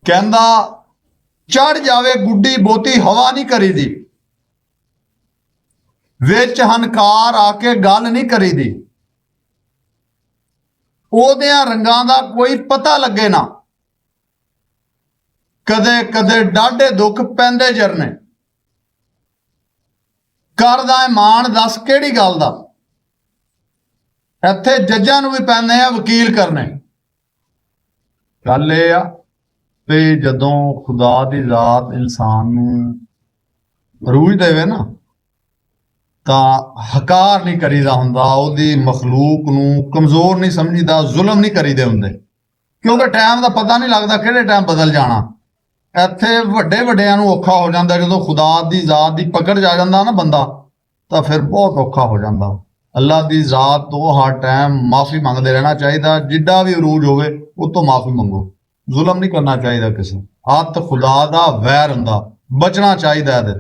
ਕਹਿੰਦਾ ਚੜ ਜਾਵੇ ਗੁੱਡੀ ਬਹੁਤੀ ਹਵਾ ਨਹੀਂ ਕਰੀਦੀ, ਵਿੱਚ ਹਨਕਾਰ ਆ ਕੇ ਗੱਲ ਨਹੀਂ ਕਰੀਦੀ, ਉਹਦਿਆਂ ਰੰਗਾਂ ਦਾ ਕੋਈ ਪਤਾ ਲੱਗੇ ਨਾ, ਕਦੇ ਕਦੇ ਡਾਢੇ ਦੁੱਖ ਪੈਂਦੇ ਜਰਨੇ, ਕਰਦਾ ਮਾਣ ਦੱਸ ਕਿਹੜੀ ਗੱਲ ਦਾ। ਇੱਥੇ ਜੱਜਾਂ ਨੂੰ ਵੀ ਪੈਂਦੇ ਆ ਵਕੀਲ ਕਰਨੇ। ਗੱਲ ਇਹ ਆ ਵੀ ਜਦੋਂ ਖੁਦਾ ਦੀ ਜ਼ਾਤ ਇਨਸਾਨ ਨੂੰ ਅਰੂਜ ਦੇਵੇ ਨਾ ਤਾਂ ਹਕਾਰ ਨਹੀਂ ਕਰੀਦਾ ਹੁੰਦਾ, ਉਹਦੀ ਮਖਲੂਕ ਨੂੰ ਕਮਜ਼ੋਰ ਨਹੀਂ ਸਮਝੀਦਾ, ਜ਼ੁਲਮ ਨਹੀਂ ਕਰੀਦੇ ਹੁੰਦੇ, ਕਿਉਂਕਿ ਟਾਈਮ ਦਾ ਪਤਾ ਨਹੀਂ ਲੱਗਦਾ ਕਿਹੜੇ ਟਾਈਮ ਬਦਲ ਜਾਣਾ। ਇੱਥੇ ਵੱਡੇ ਵੱਡਿਆਂ ਨੂੰ ਔਖਾ ਹੋ ਜਾਂਦਾ, ਜਦੋਂ ਖੁਦਾ ਦੀ ਜ਼ਾਤ ਦੀ ਪਕੜ 'ਚ ਆ ਜਾਂਦਾ ਨਾ ਬੰਦਾ, ਤਾਂ ਫਿਰ ਬਹੁਤ ਔਖਾ ਹੋ ਜਾਂਦਾ। ਅੱਲਾ ਦੀ ਜ਼ਾਤ ਤੋਂ ਹਰ ਟਾਈਮ ਮਾਫੀ ਮੰਗਦੇ ਰਹਿਣਾ ਚਾਹੀਦਾ, ਜਿੱਡਾ ਵੀ ਅਰੂਜ ਹੋਵੇ ਉਹ ਤੋਂ ਮਾਫੀ ਮੰਗੋ, ਜ਼ੁਲਮ ਨਹੀਂ ਕਰਨਾ ਚਾਹੀਦਾ ਕਿਸੇ। ਅੱਤ ਖੁਦਾ ਦਾ ਵੈਰ ਹੁੰਦਾ, ਬਚਣਾ ਚਾਹੀਦਾ ਇਹਦੇ।